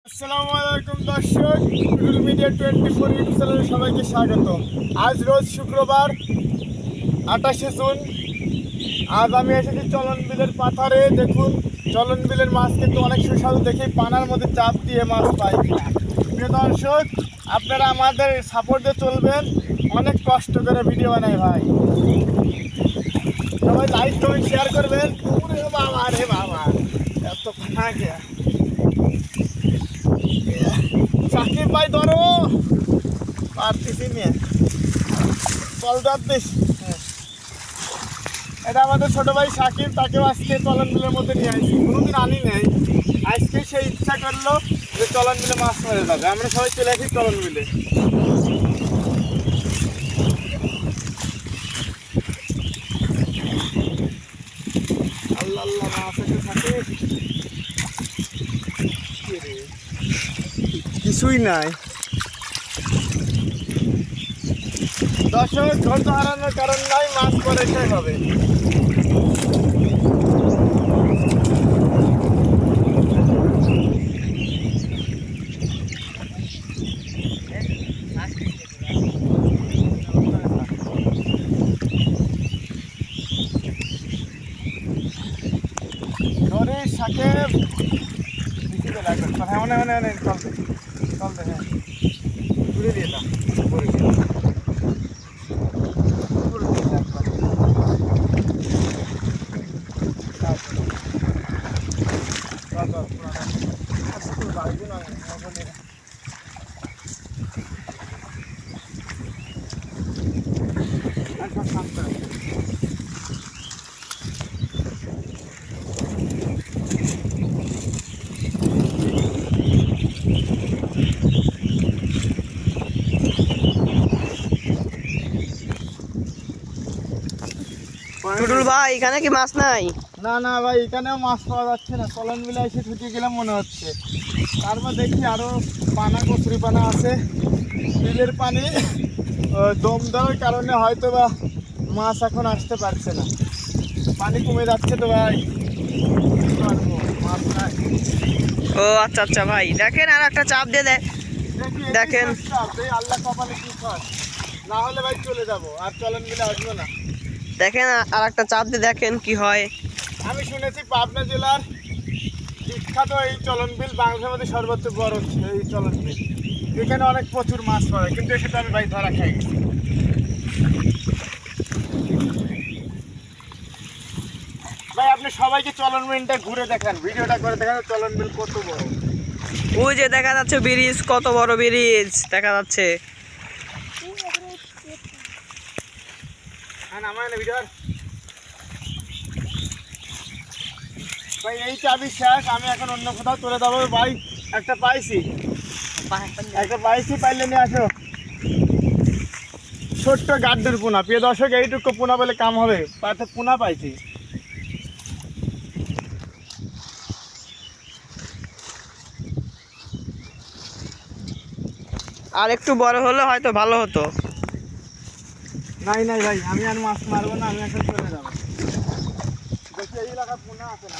আসসালামু আলাইকুম দর্শক, টুটুল মিডিয়া 24 ইউটিউব চ্যানেলে সবাইকে স্বাগত। আজ রোজ শুক্রবার 28শে জুন। আজ আমি এসেছি চলন বিলের পাথারে। দেখুন চলন বিলের মাছ কিন্তু অনেক সুস্বাদু, দেখি পানার মধ্যে চাপ দিয়ে মাছ পাই। প্রিয় দর্শক, আপনারা আমাদের সাপোর্ট দিয়ে চলবেন, অনেক কষ্ট করে ভিডিও বানাই ভাই। সবাই লাইক কমেন্ট শেয়ার করবেন। ওরে বাবা রে বাবা, এত পানা গিয়া সাকিব ভাই ধরো, পারতেছি নিয়ে চল যাচ্ছিস। এটা আমাদের ছোট ভাই সাকিব, তাকেও আজকে চলন বিলের মধ্যে নিয়ে আসি। কোনোদিন আনি নেই, আজকে সে ইচ্ছা করলো যে চলন বিলে মাছ মারা যাবে। আমরা সবাই চলে আসি চলন বিলে। আল্লাহ আল্লাহ, মাছ আছে সাকিব, কিছুই নাই। দর্শক, ধৈর্য হারানোর কারণ নাই, মাছ পরে শেষ হবে। ধরে সাকিব বেশি তো লাগবে, হ্যাঁ মনে মনে মনে চল দে চল দে, হ্যাঁ ঘুরে দিয়ে দাও ঘুরে দিয়ে ঘুরে দিয়ে দাও একবার। টুটুল ভাই, এখানে কি মাছ নাই? না না ভাই, এখানেও মাছ পাওয়া যাচ্ছে না। চলন বিলে এসে ঠুকে গেলাম মনে হচ্ছে। তারপর দেখি আরো পানা, কচুরি পানা আছে। বিলের পানি দম দেওয়ার কারণে হয়তো বা মাছ এখন আসতে পারছে না। পানি কমে যাচ্ছে তো ভাই, কি করবো, মাছ নাই। ও আচ্ছা আচ্ছা ভাই, দেখেন আর একটা চাপ দিয়ে দেয়। দেখি দেখেন। আল্লাহ কপালে কি কর, না হলে ভাই চলে যাবো, আর চলন বিলে আসবো না। দেখেন আর একটা চাপ দিয়ে দেখেন কি হয়। আমি শুনেছি পাবনা জেলার বিখ্যাত এই চলন বিল বাংলাদেশের মধ্যে সর্বোচ্চ বড় এই চলন বিল। এখানে অনেক প্রচুর মাছ পড়ে, কিন্তু সেটা আমি ভাই ধরা খাই। ভাই আপনি সবাইকে চলন বিলটা ঘুরে দেখান, ভিডিওটা করে দেখান চলন বিল কত বড়। ওই যে দেখা যাচ্ছে ব্রিজ, কত বড় ব্রিজ দেখা যাচ্ছে। হ্যাঁ আমার ভিডিও ভাই, এই চাবি শেষ, আমি এখন অন্য কোথাও চলে যাবো ভাই। একটা পাইছি, পাইলে নিয়ে আসো। ছোট্ট গাড্ডের পোনা। প্রিয় দর্শক, এইটুকু পোনা বলে কাম হবে, পাতে পোনা পাইছি। আর একটু বড় হলে হয়তো ভালো হতো। নাই নাই ভাই, আমি আর মাছ মারবো না, আমি এখন চলে যাবো। দেখি এই এলাকায় পোনা আছে না।